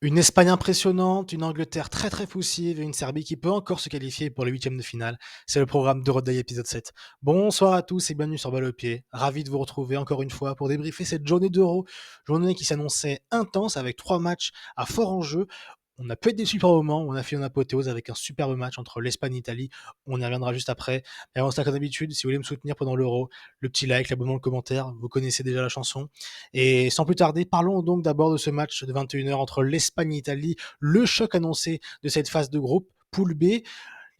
Une Espagne impressionnante, une Angleterre très très poussive et une Serbie qui peut encore se qualifier pour les huitièmes de finale. C'est le programme de Road Day épisode 7. Bonsoir à tous et bienvenue sur Balle au pied. Ravi de vous retrouver encore une fois pour débriefer cette journée d'Euro. Journée qui s'annonçait intense avec 3 matchs à fort enjeu. On a pu être déçus par moments, on a fait une apothéose avec un superbe match entre l'Espagne et l'Italie. On y reviendra juste après. Mais avant ça, comme d'habitude, si vous voulez me soutenir pendant l'Euro, le petit like, l'abonnement, le commentaire, vous connaissez déjà la chanson. Et sans plus tarder, parlons donc d'abord de ce match de 21h entre l'Espagne et l'Italie, le choc annoncé de cette phase de groupe, poule B.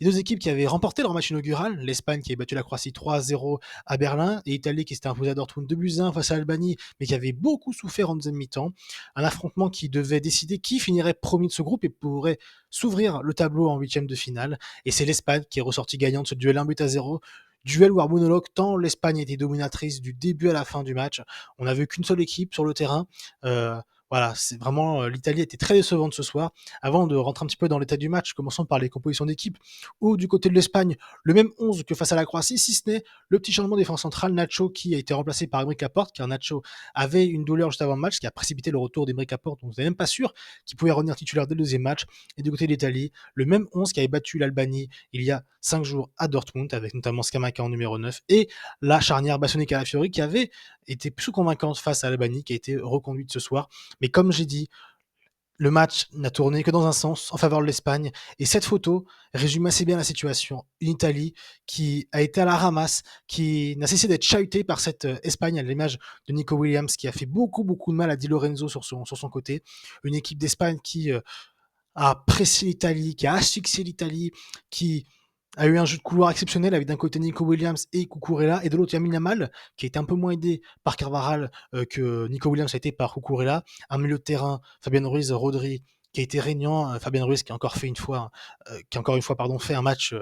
Les deux équipes qui avaient remporté leur match inaugural, l'Espagne qui avait battu la Croatie 3-0 à Berlin et l'Italie qui s'était imposée à Dortmund 2-1 face à l'Albanie, mais qui avait beaucoup souffert en deuxième mi-temps. Un affrontement qui devait décider qui finirait premier de ce groupe et pourrait s'ouvrir le tableau en huitième de finale. Et c'est l'Espagne qui est ressortie gagnante de ce duel 1-0. Duel war monologue, tant l'Espagne était dominatrice du début à la fin du match. On n'a vu qu'une seule équipe sur le terrain. Euh, voilà, c'est vraiment l'Italie était très décevante ce soir. Avant de rentrer un petit peu dans l'état du match, commençons par les compositions d'équipe ou du côté de l'Espagne, le même 11 que face à la Croatie, si ce n'est le petit changement de défense centrale, Nacho qui a été remplacé par Aymeric Laporte, car Nacho avait une douleur juste avant le match, qui a précipité le retour d'Aymeric Laporte, donc on n'était même pas sûr qu'il pouvait revenir titulaire dès le deuxième match. Et du côté de l'Italie, le même 11 qui avait battu l'Albanie il y a 5 jours à Dortmund, avec notamment Scamacca en numéro 9, et la charnière Bassoni-Calafiori qui avait été plus convaincante face à l'Albanie, qui a été reconduite ce soir. Mais comme j'ai dit, le match n'a tourné que dans un sens, en faveur de l'Espagne. Et cette photo résume assez bien la situation. Une Italie qui a été à la ramasse, qui n'a cessé d'être chahutée par cette Espagne, à l'image de Nico Williams, qui a fait beaucoup de mal à Di Lorenzo sur son côté. Une équipe d'Espagne qui a pressé l'Italie, qui a asphyxié l'Italie, qui a eu un jeu de couloir exceptionnel avec d'un côté Nico Williams et Cucurella et de l'autre Yamin Yamal qui a été un peu moins aidé par Carvajal que Nico Williams a été par Cucurella. Un milieu de terrain, Fabien Ruiz, Rodri qui a été régnant, Fabien Ruiz qui a encore fait une fois, fait un match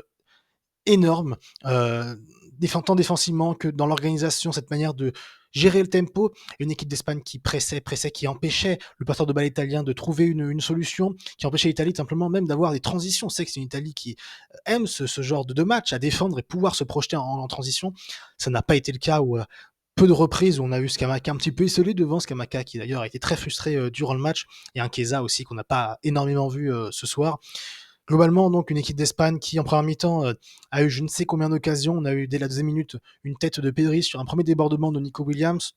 énorme, tant défensivement que dans l'organisation, cette manière de gérer le tempo. Une équipe d'Espagne qui pressait, qui empêchait le porteur de balle italien de trouver une solution, qui empêchait l'Italie simplement même d'avoir des transitions. C'est que c'est une Italie qui aime ce genre de match, à défendre et pouvoir se projeter en transition. Ça n'a pas été le cas où peu de reprises où on a eu Scamacca un petit peu isolé devant, Scamacca qui d'ailleurs a été très frustré durant le match, et un Chiesa aussi qu'on n'a pas énormément vu ce soir. Globalement, donc, une équipe d'Espagne qui, en première mi-temps, a eu je ne sais combien d'occasions. On a eu, dès la deuxième minute, une tête de Pedri sur un premier débordement de Nico Williams.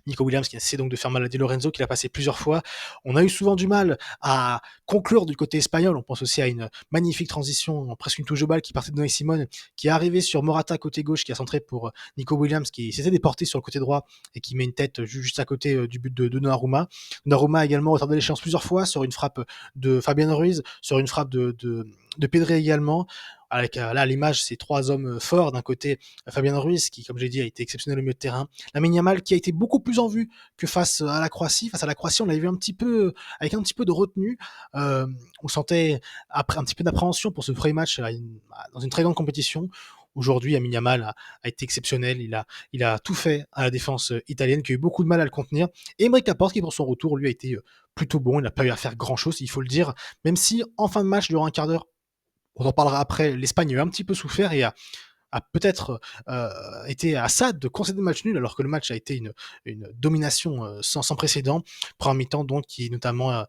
Nico Williams qui a essayé donc de faire mal à Di Lorenzo, qui l'a passé plusieurs fois. On a eu souvent du mal à conclure du côté espagnol. On pense aussi à une magnifique transition, presque une touche de balle qui partait de Noé Simone, qui est arrivée sur Morata côté gauche, qui a centré pour Nico Williams, qui s'était déporté sur le côté droit et qui met une tête juste à côté du but de Donnarumma. Donnarumma a également retardé l'échéance plusieurs fois sur une frappe de Fabien Ruiz, sur une frappe de Pedri également. Avec là l'image, c'est trois hommes forts. D'un côté, Fabien Ruiz, qui, comme j'ai dit, a été exceptionnel au milieu de terrain. Lamine Yamal, qui a été beaucoup plus en vue que face à la Croatie. Face à la Croatie, on l'avait vu un petit peu, avec un petit peu de retenue. On sentait après un petit peu d'appréhension pour ce premier match dans une très grande compétition. Aujourd'hui, Lamine Yamal a été exceptionnel. Il a tout fait à la défense italienne, qui a eu beaucoup de mal à le contenir. Et Aymeric Laporte, qui pour son retour, lui, a été plutôt bon. Il n'a pas eu à faire grand-chose, il faut le dire. Même si, en fin de match, durant un quart d'heure, on en parlera après, l'Espagne a eu un petit peu souffert et a peut-être été à ça de concéder le match nul, alors que le match a été une domination sans précédent. Première mi-temps, donc, qui notamment,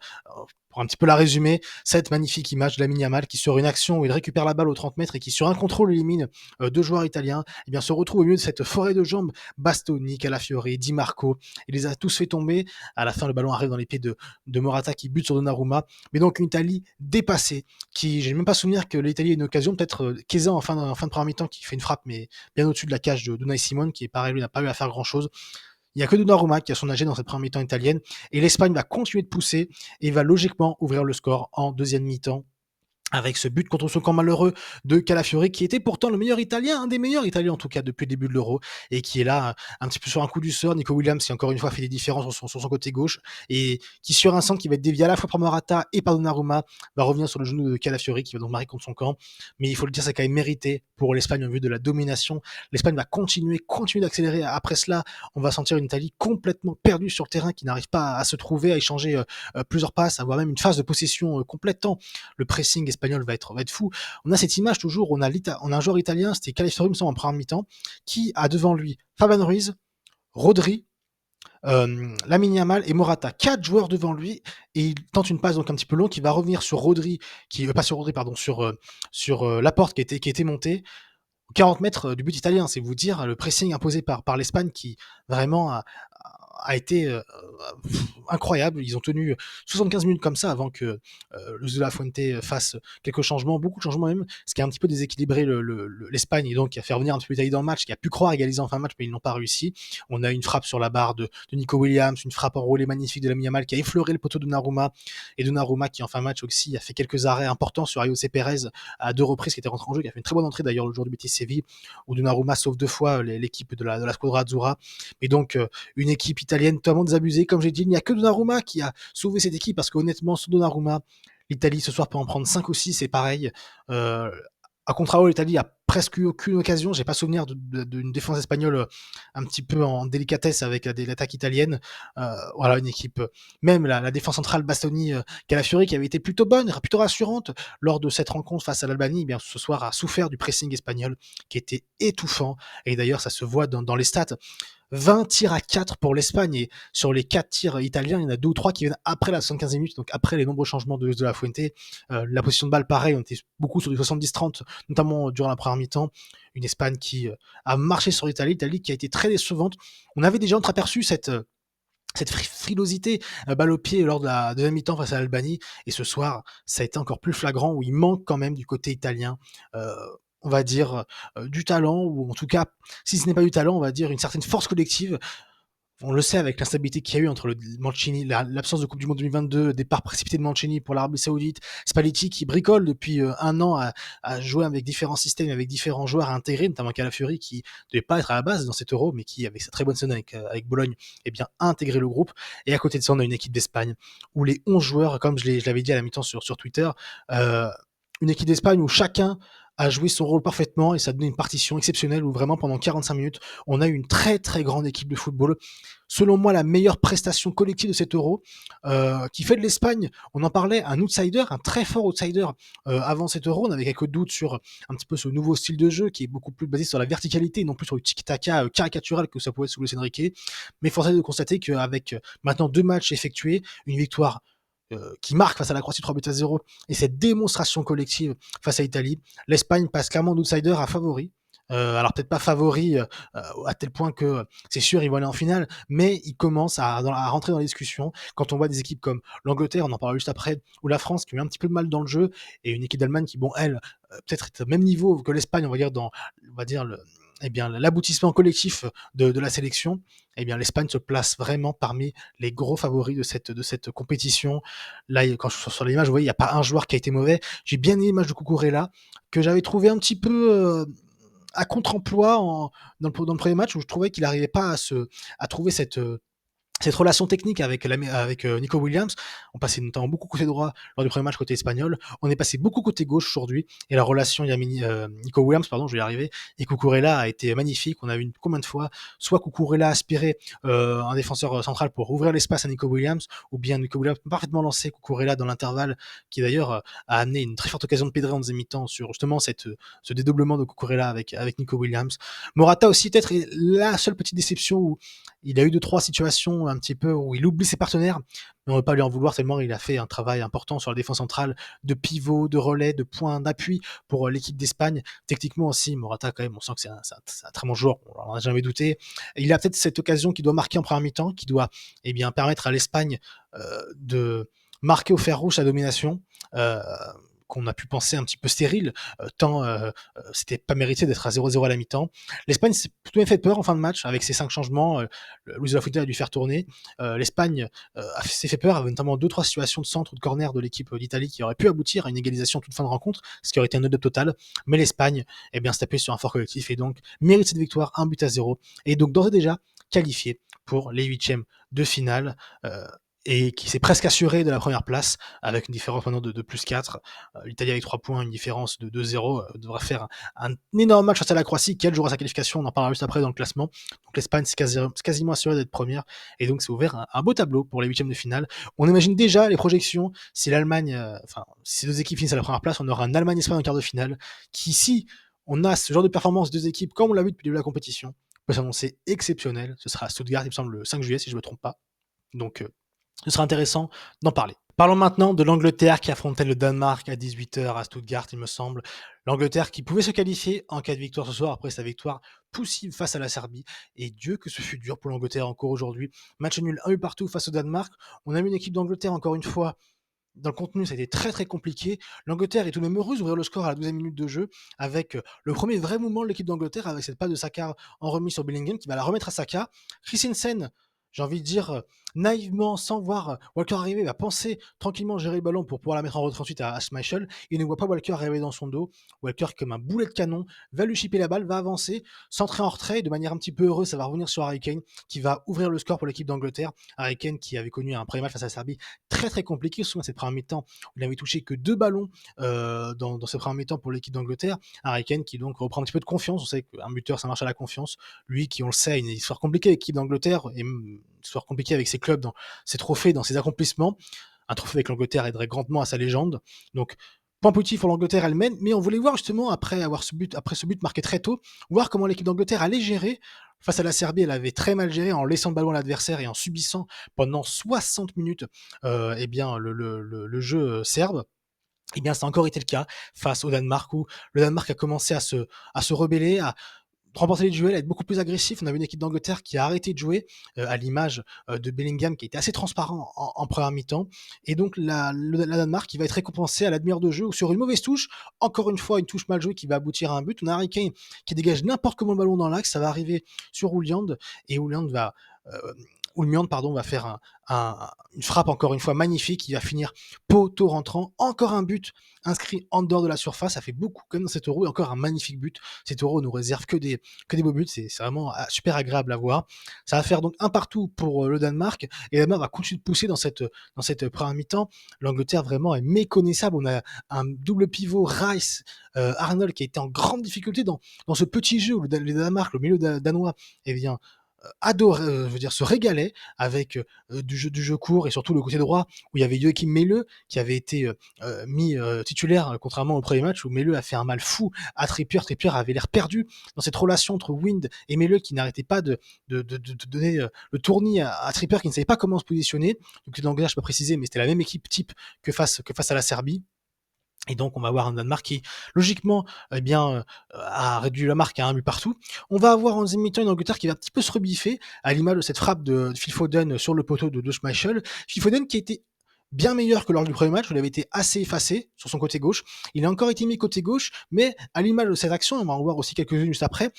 pour un petit peu la résumer, cette magnifique image de Lamine Yamal qui, sur une action où il récupère la balle aux 30 mètres et qui, sur un contrôle, élimine deux joueurs italiens, eh bien, se retrouve au milieu de cette forêt de jambes. Bastoni, Calafiori, Di Marco, il les a tous fait tomber. À la fin, le ballon arrive dans les pieds de Morata qui bute sur Donnarumma. Mais donc, une Italie dépassée, qui, j'ai même pas souvenir que l'Italie ait une occasion, peut-être Chiesa en fin de première mi-temps qui fait une frappe, mais bien au-dessus de la cage de Unai Simon, qui est pareil, lui n'a pas eu à faire grand-chose. Il n'y a que Donnarumma qui a son âgé dans cette première mi-temps italienne, et l'Espagne va continuer de pousser et va logiquement ouvrir le score en deuxième mi-temps avec ce but contre son camp malheureux de Calafiori, qui était pourtant le meilleur Italien, un des meilleurs Italiens en tout cas depuis le début de l'Euro, et qui est là un petit peu sur un coup du sort. Nico Williams qui encore une fois fait des différences sur son côté gauche, et qui, sur un centre qui va être dévié à la fois par Morata et par Donnarumma, va revenir sur le genou de Calafiori, qui va donc marquer contre son camp. Mais il faut le dire, c'est quand même mérité pour l'Espagne en vue de la domination. L'Espagne va continuer d'accélérer. Après cela, on va sentir une Italie complètement perdue sur le terrain, qui n'arrive pas à se trouver, à échanger plusieurs passes, à avoir même une phase de possession complète, tant le pressing espagnol va être fou. On a cette image toujours, on a un joueur italien, c'était Calafiori, me semble, en première mi-temps, qui a devant lui Fabian Ruiz, Rodri, Lamine Yamal et Morata. 4 joueurs devant lui et il tente une passe donc un petit peu longue qui va revenir sur Rodri, pas sur Rodri pardon, sur Laporte qui était monté. 40 mètres du but italien, c'est vous dire le pressing imposé par l'Espagne qui vraiment a été incroyable. Ils ont tenu 75 minutes comme ça avant que De La Fuente fasse quelques changements, beaucoup de changements même, ce qui a un petit peu déséquilibré l'Espagne et donc qui a fait revenir un petit peu l'Italie dans le match, qui a pu croire égaliser en fin de match, mais ils n'ont pas réussi. On a une frappe sur la barre de Nico Williams, une frappe enroulée magnifique de Lamine Yamal qui a effleuré le poteau de Donnarumma, et Donnarumma qui en fin de match aussi a fait quelques arrêts importants sur Ayoce Perez à 2 reprises, qui était rentré en jeu, qui a fait une très bonne entrée d'ailleurs le jour du Betis Séville, où Donnarumma sauve 2 fois l'équipe de la Squadra Azzurra. Et donc une équipe italienne totalement désabusée. Comme j'ai dit, il n'y a que Donnarumma qui a sauvé cette équipe parce qu'honnêtement, sans Donnarumma, l'Italie ce soir peut en prendre 5 ou 6, c'est pareil. Euh, à contrario, l'Italie a presque eu aucune occasion. J'ai pas souvenir d'une défense espagnole un petit peu en délicatesse avec l'attaque italienne. Voilà, une équipe, même la défense centrale Bastoni, Calafiori, qui avait été plutôt bonne, plutôt rassurante lors de cette rencontre face à l'Albanie, eh bien ce soir a souffert du pressing espagnol qui était étouffant. Et d'ailleurs, ça se voit dans les stats. 20 tirs à 4 pour l'Espagne et sur les 4 tirs italiens, il y en a 2 ou 3 qui viennent après la 75e minute, donc après les nombreux changements de La Fuente. La position de balle, pareil, on était beaucoup sur du 70-30, notamment durant la première mi-temps. Une Espagne qui a marché sur l'Italie qui a été très décevante. On avait déjà entreaperçu cette frilosité balle au pied lors de la deuxième mi-temps face à l'Albanie. Et ce soir, ça a été encore plus flagrant où il manque quand même du côté italien. Euh, on va dire du talent, ou en tout cas, si ce n'est pas du talent, on va dire une certaine force collective. On le sait avec l'instabilité qu'il y a eu entre le Mancini, l'absence de Coupe du Monde 2022, départ précipité de Mancini pour l'Arabie Saoudite, Spalletti qui bricole depuis un an à jouer avec différents systèmes, avec différents joueurs à intégrer, notamment Calafiori qui ne devait pas être à la base dans cet Euro, mais qui, avec sa très bonne saison avec Bologne, eh bien, a intégré le groupe. Et à côté de ça, on a une équipe d'Espagne où les 11 joueurs, comme je l'avais dit à la mi-temps sur Twitter, euh, une équipe d'Espagne où chacun a joué son rôle parfaitement et ça a donné une partition exceptionnelle où vraiment pendant 45 minutes, on a eu une très très grande équipe de football. Selon moi, la meilleure prestation collective de cet Euro, qui fait de l'Espagne, on en parlait, un outsider, un très fort outsider avant cet Euro. On avait quelques doutes sur un petit peu ce nouveau style de jeu qui est beaucoup plus basé sur la verticalité, non plus sur le tiki-taka caricatural que ça pouvait être sous Luis Enrique. Mais force est de constater qu'avec maintenant 2 matchs effectués, une victoire qui marque face à la Croatie 3-0 et cette démonstration collective face à l'Italie, l'Espagne passe clairement d'outsider à favori. Alors peut-être pas favori à tel point que c'est sûr ils vont aller en finale, mais ils commencent à rentrer dans la discussion. Quand on voit des équipes comme l'Angleterre, on en parlera juste après, ou la France qui ont eu un petit peu de mal dans le jeu, et une équipe d'Allemagne qui, bon, elle, peut-être est au même niveau que l'Espagne, on va dire, on va dire eh bien, l'aboutissement collectif de la sélection, eh bien, l'Espagne se place vraiment parmi les gros favoris de cette compétition. Là, quand je suis sur l'image, vous voyez, il n'y a pas un joueur qui a été mauvais. J'ai bien aimé l'image de Cucurella, que j'avais trouvé un petit peu à contre-emploi dans le premier match, où je trouvais qu'il n'arrivait pas à trouver cette relation technique avec Nico Williams. On passait notamment beaucoup côté droit lors du premier match côté espagnol. On est passé beaucoup côté gauche aujourd'hui. Et la relation Nico Williams, pardon, je vais y arriver, et Cucurella a été magnifique. On a vu combien de fois, soit Cucurella aspirait un défenseur central pour ouvrir l'espace à Nico Williams, ou bien Nico Williams parfaitement lancé Cucurella dans l'intervalle, qui d'ailleurs a amené une très forte occasion de Pedré en deuxième mi-temps sur justement ce dédoublement de Cucurella avec Nico Williams. Morata aussi peut-être est la seule petite déception où il a eu 2-3 situations un petit peu où il oublie ses partenaires, mais on ne va pas lui en vouloir tellement il a fait un travail important sur la défense centrale, de pivot, de relais, de point d'appui pour l'équipe d'Espagne. Techniquement aussi, Morata, quand même, on sent que c'est un très bon joueur, on n'en a jamais douté. Et il a peut-être cette occasion qui doit marquer en première mi-temps, qui doit permettre à l'Espagne de marquer au fer rouge sa domination. Qu'on a pu penser un petit peu stérile, tant c'était pas mérité d'être à 0-0 à la mi-temps. L'Espagne s'est plutôt fait peur en fin de match avec ses 5 changements. Luis de la Fuente a dû faire tourner. L'Espagne s'est fait peur avec notamment 2-3 situations de centre ou de corner de l'équipe d'Italie qui auraient pu aboutir à une égalisation toute fin de rencontre, ce qui aurait été un nœud total. Mais l'Espagne s'est appuyée sur un fort collectif et donc mérite cette victoire, 1-0. Et donc d'ores et déjà qualifié pour les huitièmes de finale. Et qui s'est presque assuré de la première place avec une différence maintenant de plus 4. L'Italie avec 3 points, une différence de 2-0, devrait faire un énorme match face à la Croatie qui elle jouera sa qualification, on en parlera juste après dans le classement. Donc l'Espagne c'est quasiment assuré d'être première et donc c'est ouvert un beau tableau pour les huitièmes de finale. On imagine déjà les projections, si l'Allemagne, si ces deux équipes finissent à la première place, on aura un Allemagne-Espagne en quart de finale qui, si on a ce genre de performance des deux équipes comme on l'a vu depuis le début de la compétition, peut s'annoncer exceptionnel. Ce sera à Stuttgart, il me semble, le 5 juillet, si je ne me trompe pas. Donc, ce sera intéressant d'en parler. Parlons maintenant de l'Angleterre qui affrontait le Danemark à 18h à Stuttgart, il me semble. L'Angleterre qui pouvait se qualifier en cas de victoire ce soir après sa victoire poussive face à la Serbie. Et Dieu que ce fut dur pour l'Angleterre encore aujourd'hui. Match nul 1 partout face au Danemark. On a vu une équipe d'Angleterre encore une fois. Dans le contenu, ça a été très très compliqué. L'Angleterre est tout de même heureuse d'ouvrir le score à la 12e minute de jeu avec le premier vrai mouvement de l'équipe d'Angleterre avec cette passe de Saka en remise sur Bellingham qui va la remettre à Saka. Christensen, j'ai envie de dire naïvement, sans voir Walker arriver, va penser tranquillement gérer le ballon pour pouvoir la mettre en retrait ensuite à Schmeichel. Il ne voit pas Walker arriver dans son dos. Walker, comme un boulet de canon, va lui chipper la balle, va avancer, centrer en retrait. Et de manière un petit peu heureuse, ça va revenir sur Harry Kane qui va ouvrir le score pour l'équipe d'Angleterre. Harry Kane qui avait connu un premier match face à la Serbie très très compliqué. Souvent, cette première mi-temps, il n'avait touché que 2 ballons dans cette première mi-temps pour l'équipe d'Angleterre. Harry Kane qui donc reprend un petit peu de confiance. On sait qu'un buteur, ça marche à la confiance. Lui qui, on le sait, a une histoire compliquée avec l'équipe d'Angleterre et une histoire compliquée avec ses clubs, dans ses trophées, dans ses accomplissements. Un trophée avec l'Angleterre aiderait grandement à sa légende. Donc, point positif pour l'Angleterre, elle mène, mais on voulait voir justement, après ce but marqué très tôt, voir comment l'équipe d'Angleterre allait gérer. Face à la Serbie, elle avait très mal géré en laissant le ballon à l'adversaire et en subissant pendant 60 minutes eh bien, le jeu serbe. Eh bien, ça a encore été le cas face au Danemark où le Danemark a commencé à se rebeller, à remporter les duels, à être beaucoup plus agressif. On avait une équipe d'Angleterre qui a arrêté de jouer, à l'image de Bellingham qui était assez transparent en première mi-temps. Et donc la Danemark qui va être récompensée à la demi-heure de jeu ou sur une mauvaise touche, encore une fois une touche mal jouée qui va aboutir à un but. On a Harry Kane qui dégage n'importe comment le ballon dans l'axe, ça va arriver sur Houliand et Houliand va faire une frappe encore une fois magnifique, qui va finir poteau rentrant, encore un but inscrit en dehors de la surface, ça fait beaucoup comme dans cet Euro, et encore un magnifique but. Cet Euro nous réserve que des beaux buts, c'est vraiment super agréable à voir. Ça va faire donc un partout pour le Danemark, et le Danemark va continuer de pousser dans cette première mi-temps. L'Angleterre vraiment est méconnaissable, on a un double pivot Rice, Arnold qui a été en grande difficulté dans ce petit jeu où le Danemark, le milieu danois, eh bien, se régalait avec du jeu court et surtout le côté droit où il y avait Joachim Meule qui avait été mis titulaire contrairement au premier match où Meule a fait un mal fou à Trippier. Trippier avait l'air perdu dans cette relation entre Wind et Meule qui n'arrêtait pas de donner le tournis à Trippier qui ne savait pas comment se positionner. Donc l'anglais, je peux pas préciser, mais c'était la même équipe type que face à la Serbie. Et donc, on va avoir un Danemark qui, logiquement, a réduit la marque à un but partout. On va avoir en deuxième mi-temps une Angleterre qui va un petit peu se rebiffer, à l'image de cette frappe de Phil Foden sur le poteau de Schmeichel. Phil Foden qui a été bien meilleur que lors du premier match où il avait été assez effacé sur son côté gauche. Il a encore été mis côté gauche, mais à l'image de cette action, on va en voir aussi quelques-unes juste après,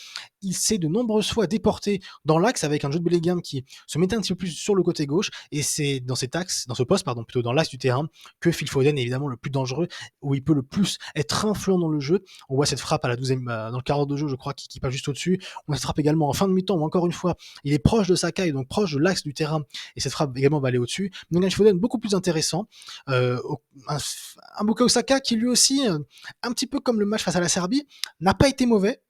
il s'est de nombreuses fois déporté dans l'axe avec un jeu de Bellingham qui se mettait un petit peu plus sur le côté gauche, et c'est dans ce poste, plutôt dans l'axe du terrain, que Phil Foden est évidemment le plus dangereux, où il peut le plus être influent dans le jeu. On voit cette frappe à la 12e, dans le quart d'heure de jeu, je crois, qui passe juste au-dessus. On a cette frappe également en fin de mi-temps, où encore une fois, il est proche de Saka et donc proche de l'axe du terrain, et cette frappe également va aller au-dessus. Donc Phil Foden beaucoup plus intéressant. Un Bukayo Saka qui lui aussi, un petit peu comme le match face à la Serbie, n'a pas été mauvais,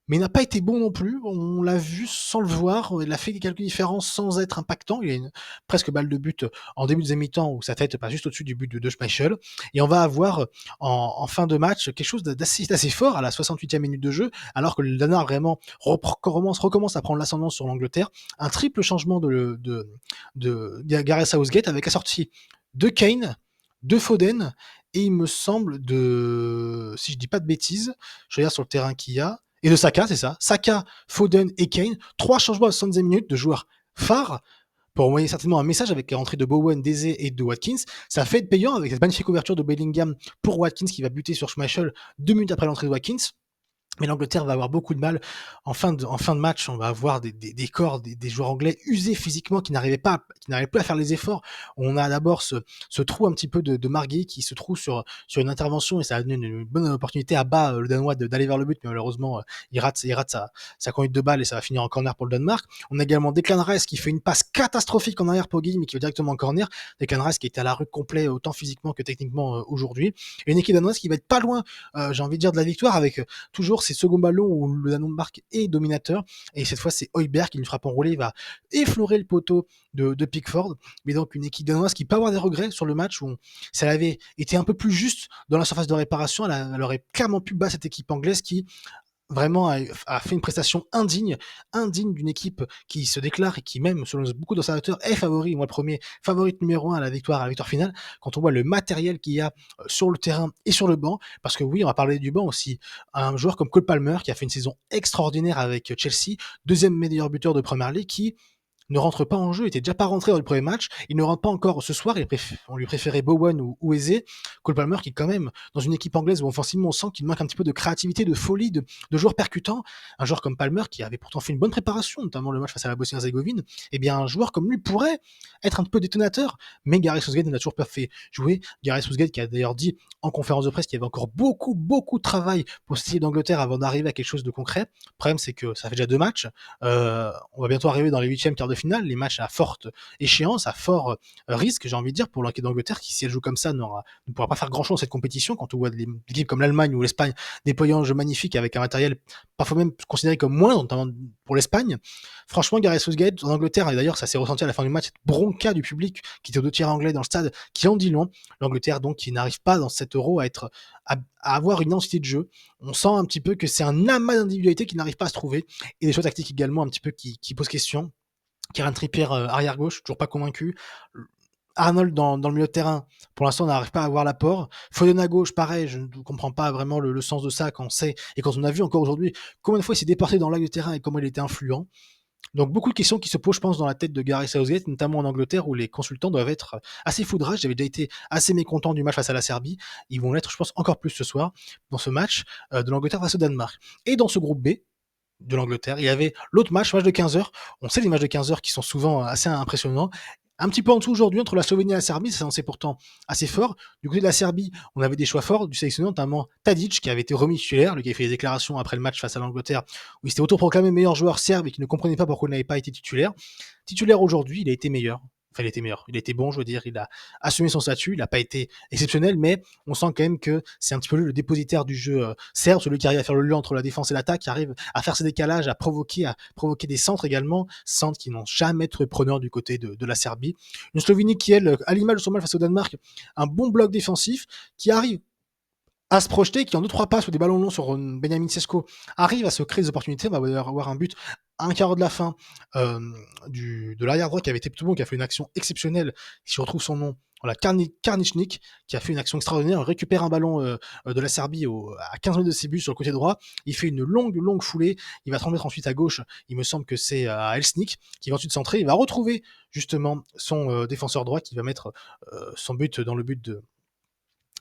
mais n'a pas été bon non plus. On l'a vu sans le voir. Il a fait quelques différences sans être impactant. Il a une presque balle de but en début de deuxième mi-temps où sa tête passe juste au-dessus du but de Schmeichel. Et on va avoir en fin de match quelque chose d'assez fort à la 68e minute de jeu, alors que le Danemark vraiment recommence à prendre l'ascendance sur l'Angleterre. Un triple changement de Gareth Southgate avec la sortie de Kane, de Foden et il me semble si je dis pas de bêtises, je regarde sur le terrain qu'il y a, et de Saka, c'est ça. Saka, Foden et Kane. 3 changements à 70 minutes de joueurs phares pour envoyer certainement un message avec la rentrée de Bowen, Deze et de Watkins. Ça fait être payant avec cette magnifique ouverture de Bellingham pour Watkins qui va buter sur Schmeichel 2 minutes après l'entrée de Watkins. Mais l'Angleterre va avoir beaucoup de mal. En fin de match, on va avoir des corps, des joueurs anglais usés physiquement qui n'arrivaient plus à faire les efforts. On a d'abord ce trou un petit peu de Margui qui se trouve sur une intervention et ça a donné une bonne opportunité à bas le Danois d'aller vers le but, mais malheureusement il rate sa conduite de balle et ça va finir en corner pour le Danemark. On a également Declan Rice qui fait une passe catastrophique en arrière pour Guy, mais qui va directement en corner. Declan Rice qui était à la rue complet autant physiquement que techniquement aujourd'hui. Et une équipe danoise qui va être pas loin, j'ai envie de dire, de la victoire avec toujours ces seconds ballons où le Danemark est dominateur, et cette fois c'est Højbjerg qui, une frappe enroulée, va effleurer le poteau de Pickford. Mais donc une équipe danoise qui peut avoir des regrets sur le match où si elle avait été un peu plus juste dans la surface de réparation, elle aurait clairement pu battre cette équipe anglaise qui vraiment a fait une prestation indigne d'une équipe qui se déclare et qui même, selon beaucoup d'observateurs, est favori, moi le premier, favorite numéro 1 à la victoire finale, quand on voit le matériel qu'il y a, sur le terrain et sur le banc. Parce que oui, on va parler du banc aussi. Un joueur comme Cole Palmer qui a fait une saison extraordinaire avec Chelsea, 2e meilleur buteur de Premier League, qui ne rentre pas en jeu, il était déjà pas rentré dans le premier match, il ne rentre pas encore ce soir, on lui préférait Bowen ou Eze, Cole Palmer qui quand même, dans une équipe anglaise où offensivement on sent qu'il manque un petit peu de créativité, de folie, de joueurs percutants, un joueur comme Palmer qui avait pourtant fait une bonne préparation, notamment le match face à la Bosnie-Herzégovine, eh bien un joueur comme lui pourrait être un peu détonateur, mais Gareth Southgate n'a toujours pas fait jouer, Gareth Southgate qui a d'ailleurs dit en conférence de presse qu'il y avait encore beaucoup de travail pour cette équipe d'Angleterre avant d'arriver à quelque chose de concret. Le problème c'est que ça fait déjà 2 matchs, on va bientôt arriver dans les 8e quarts de finale, les matchs à forte échéance, à fort risque, j'ai envie de dire, pour l'équipe d'Angleterre, qui, si elle joue comme ça, ne pourra pas faire grand-chose dans cette compétition. Quand on voit des équipes comme l'Allemagne ou l'Espagne déployant un jeu magnifique avec un matériel parfois même considéré comme moindre, notamment pour l'Espagne. Franchement, Gareth Southgate en Angleterre, et d'ailleurs ça s'est ressenti à la fin du match, cette bronca du public qui était aux 2 tiers anglais dans le stade, qui en dit long. L'Angleterre donc qui n'arrive pas dans cet Euro à avoir une identité de jeu. On sent un petit peu que c'est un amas d'individualité qui n'arrive pas à se trouver, et des choix tactiques également un petit peu qui posent question. Kieran Trippier arrière gauche, toujours pas convaincu. Arnold dans le milieu de terrain, pour l'instant, on n'arrive pas à avoir l'apport. Foden à gauche, pareil, je ne comprends pas vraiment le sens de ça quand on sait, et quand on a vu encore aujourd'hui combien de fois il s'est déporté dans l'axe de terrain et comment il était influent. Donc beaucoup de questions qui se posent, je pense, dans la tête de Gareth Southgate, notamment en Angleterre, où les consultants doivent être assez foudrages. J'avais déjà été assez mécontent du match face à la Serbie. Ils vont l'être, je pense, encore plus ce soir, dans ce match de l'Angleterre face au Danemark. Et dans ce groupe B, de l'Angleterre. Il y avait l'autre match de 15h. On sait les matchs de 15h qui sont souvent assez impressionnants. Un petit peu en dessous aujourd'hui entre la Slovénie et la Serbie, ça c'est pourtant assez fort. Du côté de la Serbie, on avait des choix forts du sélectionneur, notamment Tadic qui avait été remis titulaire, lui qui avait fait des déclarations après le match face à l'Angleterre où il s'était autoproclamé meilleur joueur serbe et qui ne comprenait pas pourquoi il n'avait pas été titulaire. Titulaire aujourd'hui, il a été meilleur. Enfin, il était meilleur. Il était bon, je veux dire. Il a assumé son statut. Il n'a pas été exceptionnel, mais on sent quand même que c'est un petit peu le dépositaire du jeu serbe, celui qui arrive à faire le lien entre la défense et l'attaque, qui arrive à faire ses décalages, à provoquer des centres également, centres qui n'ont jamais trouvé preneur du côté de la Serbie. Une Slovénie qui, elle, à l'image de son match face au Danemark, un bon bloc défensif, qui arrive à se projeter, qui en 2-3 passes ou des ballons longs sur Benjamin Sesko arrive à se créer des opportunités. On va avoir un but à un quart de la fin de l'arrière droit qui avait été plutôt bon, qui a fait une action exceptionnelle. Si je retrouve son nom, voilà, Karnichnik, qui a fait une action extraordinaire. Il récupère un ballon de la Serbie à 15 mètres de ses buts sur le côté droit. Il fait une longue foulée. Il va se remettre ensuite à gauche. Il me semble que c'est à Elsnik qui va ensuite centrer. Il va retrouver justement son défenseur droit qui va mettre son but dans le but de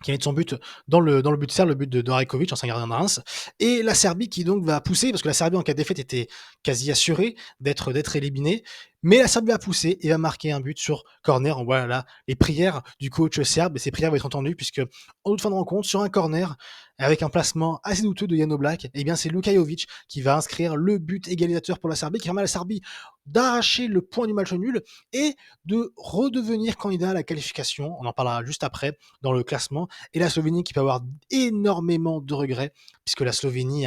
qui met son but dans le but serbe, le but de Rajkovic, ancien gardien de Reims, et la Serbie qui donc va pousser, parce que la Serbie en cas de défaite était quasi assurée d'être éliminée, mais la Serbie va pousser et va marquer un but sur corner. On voit là les prières du coach serbe, et ces prières vont être entendues puisque en toute fin de rencontre, sur un corner, avec un placement assez douteux de Jan Oblak, eh bien c'est Luka Jovic qui va inscrire le but égalisateur pour la Serbie, qui permet à la Serbie d'arracher le point du match nul et de redevenir candidat à la qualification. On en parlera juste après dans le classement. Et la Slovénie qui peut avoir énormément de regrets, puisque la Slovénie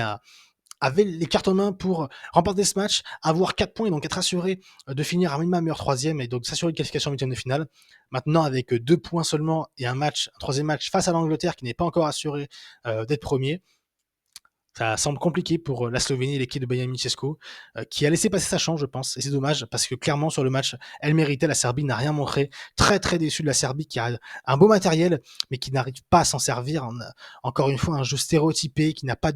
avait les cartes en main pour remporter ce match, avoir 4 points et donc être assuré de finir à minimum meilleur troisième et donc s'assurer une qualification en huitième de finale. Maintenant, avec 2 points seulement et un troisième match face à l'Angleterre qui n'est pas encore assuré d'être premier, ça semble compliqué pour la Slovénie et l'équipe de Benjamin Sesko, qui a laissé passer sa chance, je pense. Et c'est dommage, parce que clairement, sur le match, elle méritait. La Serbie n'a rien montré. Très déçu de la Serbie, qui a un beau matériel, mais qui n'arrive pas à s'en servir. Encore une fois, un jeu stéréotypé, qui n'a pas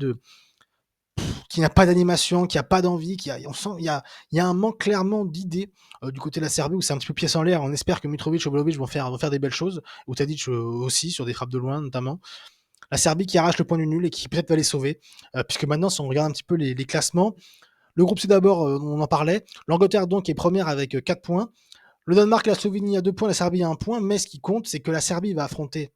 d'animation, qui a pas d'envie, on sent, il y a un manque clairement d'idées du côté de la Serbie, où c'est un petit peu pièce en l'air. On espère que Mitrovic et Vlahovic vont faire des belles choses, ou Tadic aussi, sur des frappes de loin, notamment. La Serbie qui arrache le point du nul et qui peut-être va les sauver, puisque maintenant, si on regarde un petit peu les classements, le groupe C d'abord, on en parlait. L'Angleterre donc est première avec 4 points. Le Danemark et la Slovénie à 2 points, la Serbie à 1 point. Mais ce qui compte, c'est que la Serbie va affronter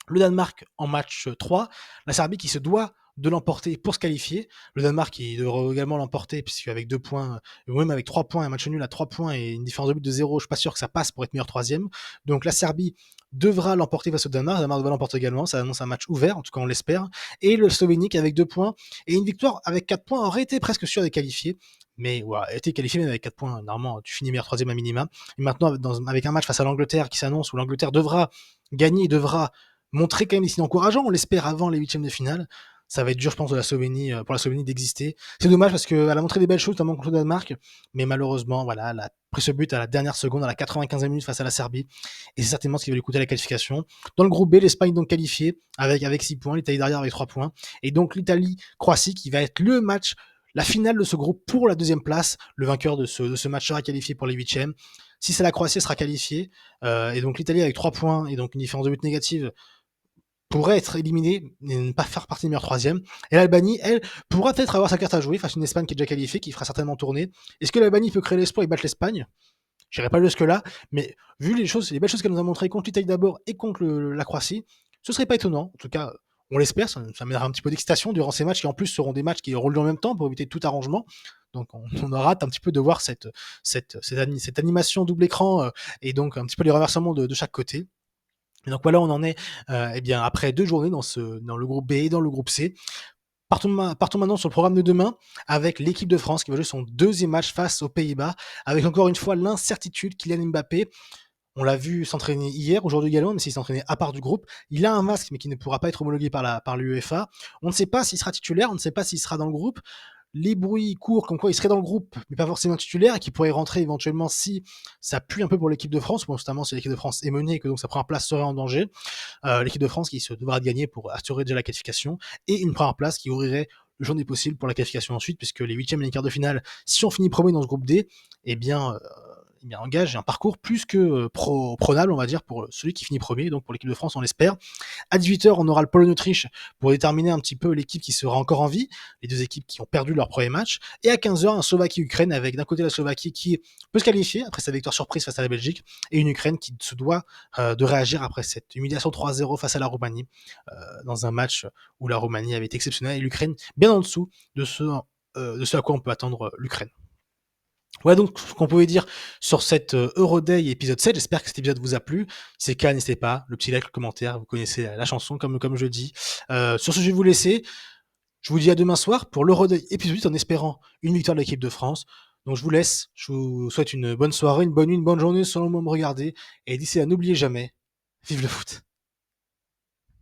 le Danemark en match 3. La Serbie qui se doit de l'emporter pour se qualifier. Le Danemark qui devrait également l'emporter, puisqu'avec 2 points, ou même avec 3 points, un match nul à 3 points et une différence de but de 0, je suis pas sûr que ça passe pour être meilleur troisième. Donc la Serbie devra l'emporter face au Danemark. Le Danemark devra l'emporter également. Ça annonce un match ouvert, en tout cas on l'espère. Et le Slovénie qui avec 2 points et une victoire avec 4 points aurait été presque sûr d'être qualifié. Mais voilà, été qualifié même avec 4 points, normalement tu finis meilleur troisième à minima. Et maintenant avec un match face à l'Angleterre qui s'annonce, où l'Angleterre devra gagner, devra montrer quand même des signes encourageants, on l'espère avant les huitièmes de finale, ça va être dur, je pense, de la Slovénie, pour la Slovénie d'exister. C'est dommage parce qu'elle a montré des belles choses, notamment contre le Danemark, mais malheureusement, voilà, elle a pris ce but à la dernière seconde, à la 95e minute face à la Serbie, et c'est certainement ce qui va lui coûter la qualification. Dans le groupe B, l'Espagne donc qualifiée avec 6 points, l'Italie derrière avec 3 points, et donc l'Italie-Croatie qui va être le match, la finale de ce groupe pour la deuxième place. Le vainqueur de ce match sera qualifié pour les huitièmes. Si c'est la Croatie, elle sera qualifiée, et donc l'Italie avec 3 points et donc une différence de but négative pourrait être éliminée et ne pas faire partie des meilleurs troisièmes. Et l'Albanie, elle, pourra peut-être avoir sa carte à jouer face à une Espagne qui est déjà qualifiée, qui fera certainement tourner. Est-ce que l'Albanie peut créer l'espoir et battre l'Espagne? J'irai pas jusque-là, mais vu les belles choses qu'elle nous a montrées contre l'Italie d'abord et contre la Croatie, ce serait pas étonnant. En tout cas, on l'espère, ça mènera un petit peu d'excitation durant ces matchs qui en plus seront des matchs qui auront lieu en même temps pour éviter tout arrangement. Donc on aura hâte un petit peu de voir cette animation double écran et donc un petit peu les renversements de chaque côté. Et donc voilà, on en est eh bien après 2 journées dans le groupe B et dans le groupe C. Partons maintenant sur le programme de demain avec l'équipe de France qui va jouer son deuxième match face aux Pays-Bas, avec encore une fois l'incertitude Kylian Mbappé. On l'a vu s'entraîner hier, aujourd'hui également, même s'il s'entraînait à part du groupe. Il a un masque, mais qui ne pourra pas être homologué par l'UEFA. On ne sait pas s'il sera titulaire, on ne sait pas s'il sera dans le groupe. Les bruits courent comme quoi il serait dans le groupe, mais pas forcément titulaire, et qui pourrait rentrer éventuellement si ça pue un peu pour l'équipe de France, notamment si l'équipe de France est menée et que donc sa première place serait en danger. L'équipe de France qui se devra de gagner pour assurer déjà la qualification, et une première place qui ouvrirait le jour des possibles pour la qualification ensuite, puisque les huitièmes et les quarts de finale, si on finit premier dans ce groupe D, eh bien, engage un parcours plus que prenable, on va dire, pour celui qui finit premier, donc pour l'équipe de France, on l'espère. À 18h, on aura le Pologne-Autriche pour déterminer un petit peu l'équipe qui sera encore en vie, les deux équipes qui ont perdu leur premier match. Et à 15h, un Slovaquie-Ukraine avec d'un côté la Slovaquie qui peut se qualifier après sa victoire surprise face à la Belgique, et une Ukraine qui se doit de réagir après cette humiliation 3-0 face à la Roumanie, dans un match où la Roumanie avait été exceptionnelle et l'Ukraine bien en dessous de ce à quoi on peut attendre l'Ukraine. Ouais, donc ce qu'on pouvait dire sur cette Euroday épisode 7, j'espère que cet épisode vous a plu. Si c'est le cas, n'hésitez pas, le petit like, le commentaire, vous connaissez la chanson comme je dis. Sur ce, je vais vous laisser. Je vous dis à demain soir pour l'Euroday épisode 8 en espérant une victoire de l'équipe de France. Donc je vous laisse, je vous souhaite une bonne soirée, une bonne nuit, une bonne journée selon le moment de me regarder. Et d'ici là, n'oubliez jamais, vive le foot.